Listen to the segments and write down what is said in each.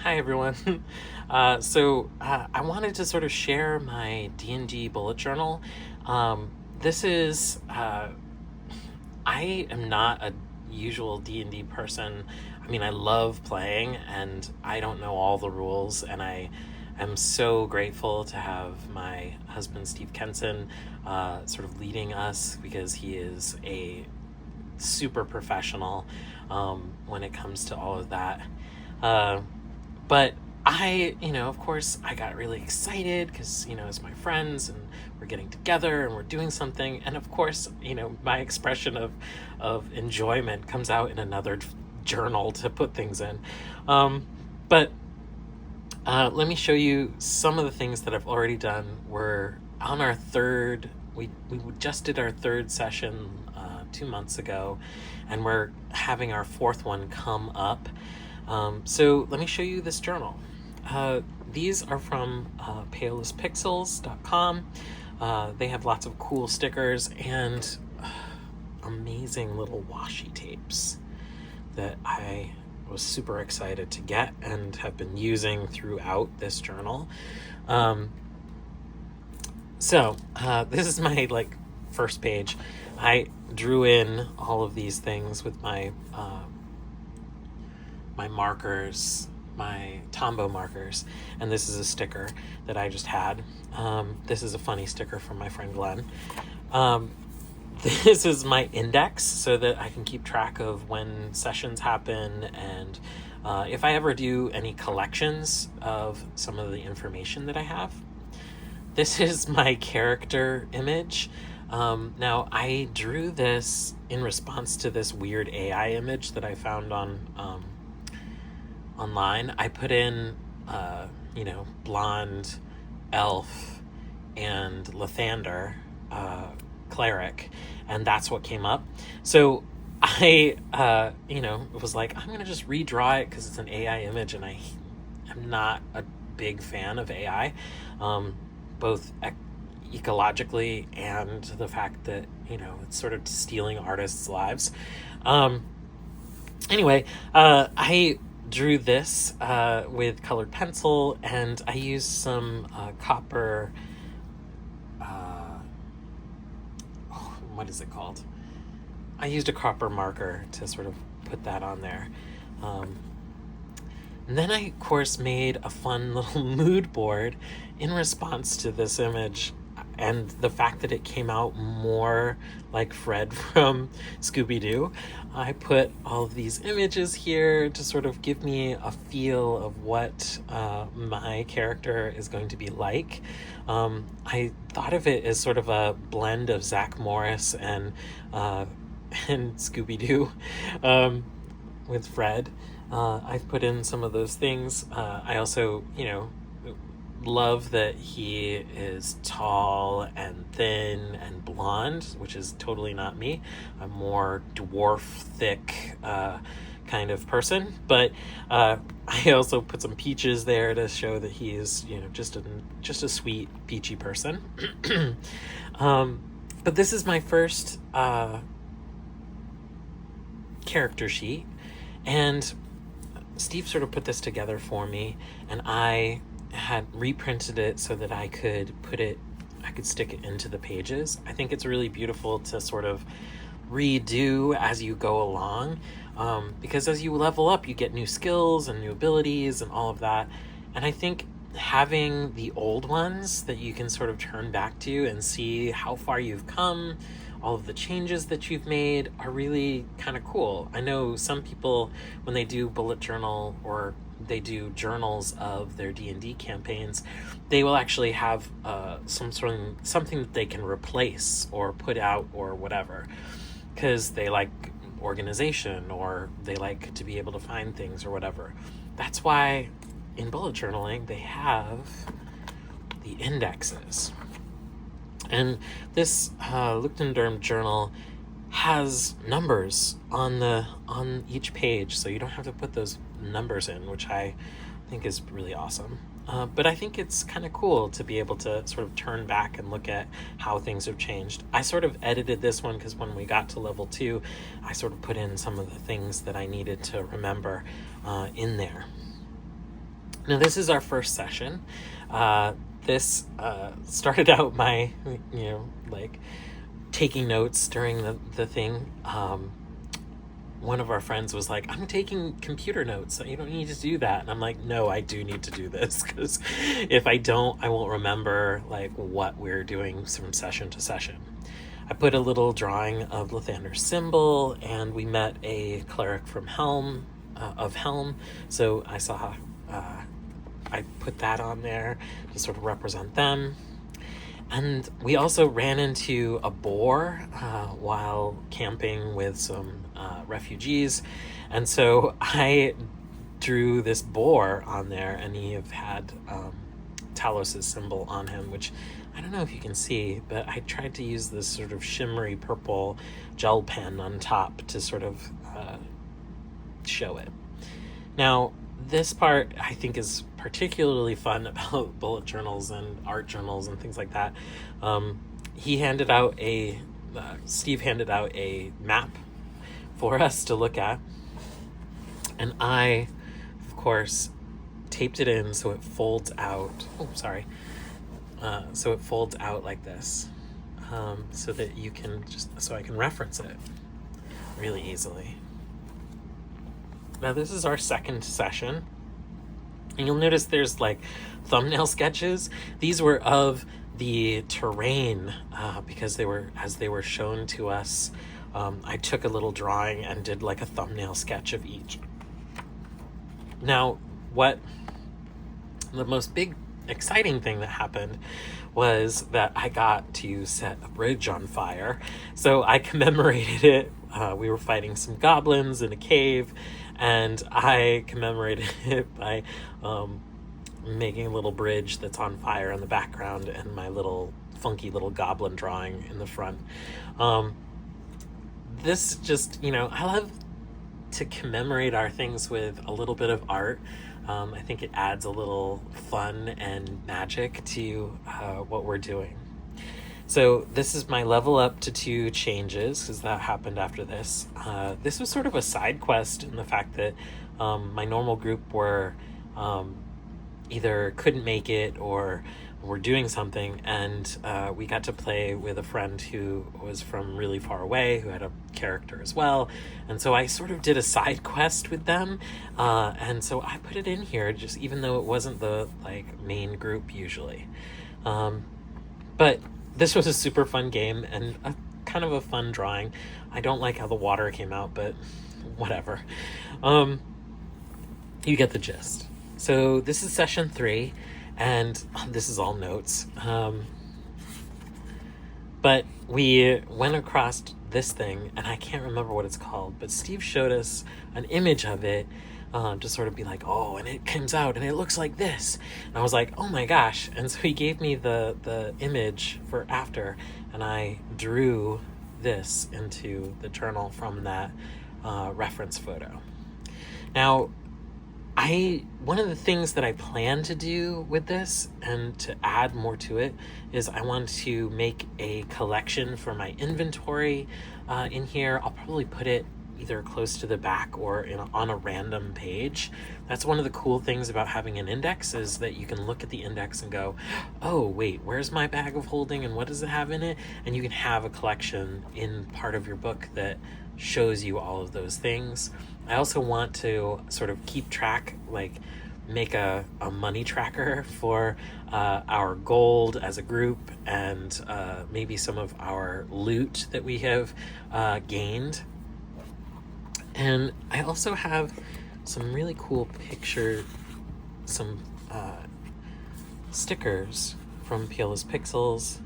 Hi everyone. I wanted to sort of share my D&D bullet journal. This is I am not a usual D&D person. I mean, I love playing and I don't know all the rules, and I am so grateful to have my husband Steve Kenson sort of leading us, because he is a super professional when it comes to all of that. But of course, I got really excited because, it's my friends and we're getting together and we're doing something. And of course, my expression of enjoyment comes out in another journal to put things in. But let me show you some of the things that I've already done. We're on our third, we just did our third session 2 months ago, and we're having our fourth one come up. So let me show you this journal. These are from palestpixels.com. They have lots of cool stickers and amazing little washi tapes that I was super excited to get and have been using throughout this journal. This is my first page. I drew in all of these things with my my markers, my Tombow markers, and this is a sticker that I just had. This is a funny sticker from my friend Glenn. This is my index so that I can keep track of when sessions happen, and if I ever do any collections of some of the information that I have. This is my character image. Now, I drew this in response to this weird AI image that I found on online. I put in, blonde elf and Lathander, cleric, and that's what came up. So I, was like, I'm going to just redraw it because it's an AI image, and I am not a big fan of AI, both ecologically and the fact that, it's sort of stealing artists' lives. Anyway, I drew this with colored pencil, and I used some copper, what is it called? I used a copper marker to sort of put that on there. And then I, of course, made a fun little mood board in response to this image and the fact that it came out more like Fred from Scooby-Doo. I put all of these images here to sort of give me a feel of what my character is going to be like. I thought of it as sort of a blend of Zach Morris and Scooby-Doo with Fred. I've put in some of those things. I also, love that he is tall and thin and blonde, which is totally not me. I'm more dwarf, thick kind of person. But I also put some peaches there to show that he is, just a sweet, peachy person. But this is my first character sheet, and Steve sort of put this together for me, and I had reprinted it so that I could stick it into the pages. I think it's really beautiful to sort of redo as you go along, because as you level up, you get new skills and new abilities and all of that. And I think having the old ones that you can sort of turn back to and see how far you've come, all of the changes that you've made, are really kind of cool. I know some people, when they do bullet journal or they do journals of their D&D campaigns, they will actually have something that they can replace or put out or whatever, because they like organization or they like to be able to find things or whatever. That's why in bullet journaling they have the indexes. And this Leuchtturm journal has numbers on each page, so you don't have to put those numbers in, which I think is really awesome. But I think it's kind of cool to be able to sort of turn back and look at how things have changed. I sort of edited this one because when we got to level 2, I sort of put in some of the things that I needed to remember in there. Now, this is our first session. This started out my, like taking notes during the thing. One of our friends was like, I'm taking computer notes, so you don't need to do that. And I'm like, no, I do need to do this, because if I don't, I won't remember like what we're doing from session to session. I put a little drawing of Lathander's symbol, and we met a cleric from Helm, so I saw I put that on there to sort of represent them. And we also ran into a boar while camping with some refugees. And so I drew this boar on there, and he had Talos' symbol on him, which I don't know if you can see, but I tried to use this sort of shimmery purple gel pen on top to sort of show it. Now, this part I think is particularly fun about bullet journals and art journals and things like that. Steve handed out a map for us to look at, and I, of course, taped it in so it folds out. So it folds out like this, so that so I can reference it really easily. Now, this is our second session, and you'll notice there's like thumbnail sketches. These were of the terrain because as they were shown to us. I took a little drawing and did like a thumbnail sketch of each. Now, what the most big exciting thing that happened was that I got to set a bridge on fire. So I commemorated it. We were fighting some goblins in a cave, and I commemorated it by making a little bridge that's on fire in the background and my little funky little goblin drawing in the front. This just, I love to commemorate our things with a little bit of art. I think it adds a little fun and magic to what we're doing. So this is my level up to 2 changes, because that happened after this. This was sort of a side quest in the fact that my normal group were either couldn't make it or were doing something, and we got to play with a friend who was from really far away, who had a character as well, and so I sort of did a side quest with them, and so I put it in here, just even though it wasn't the main group usually. But this was a super fun game and a kind of a fun drawing. I don't like how the water came out, but whatever. You get the gist. So this is session 3, and this is all notes. But we went across this thing, and I can't remember what it's called, but Steve showed us an image of it to sort of be like, oh, and it comes out, and it looks like this. And I was like, oh my gosh. And so he gave me the image for after, and I drew this into the journal from that reference photo. Now, one of the things that I plan to do with this, and to add more to it, is I want to make a collection for my inventory in here. I'll probably put it either close to the back or on a random page. That's one of the cool things about having an index, is that you can look at the index and go, oh wait, where's my bag of holding and what does it have in it? And you can have a collection in part of your book that shows you all of those things. I also want to sort of keep track, make a money tracker for our gold as a group, and maybe some of our loot that we have gained. And I also have some really cool stickers from Peerless Pixels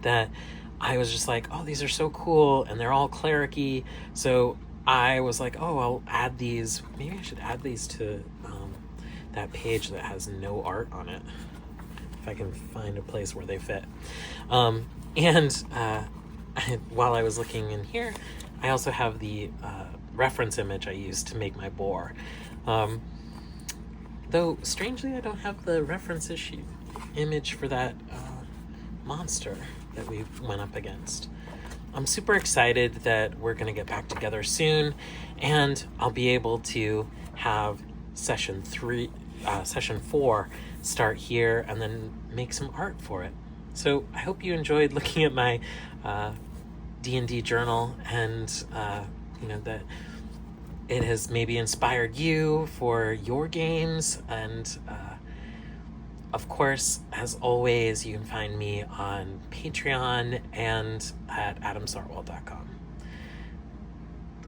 that I was just like, oh, these are so cool, and they're all cleric-y. So I was like, oh, I'll add these. Maybe I should add these to that page that has no art on it, if I can find a place where they fit. While I was looking in here, I also have the reference image I used to make my boar. Though, strangely, I don't have the reference image for that monster that we went up against. I'm super excited that we're going to get back together soon, and I'll be able to have session 3 session 4 start here and then make some art for it. So I hope you enjoyed looking at my D&D journal, and that it has maybe inspired you for your games. And of course, as always, you can find me on Patreon and at adamsartwell.com.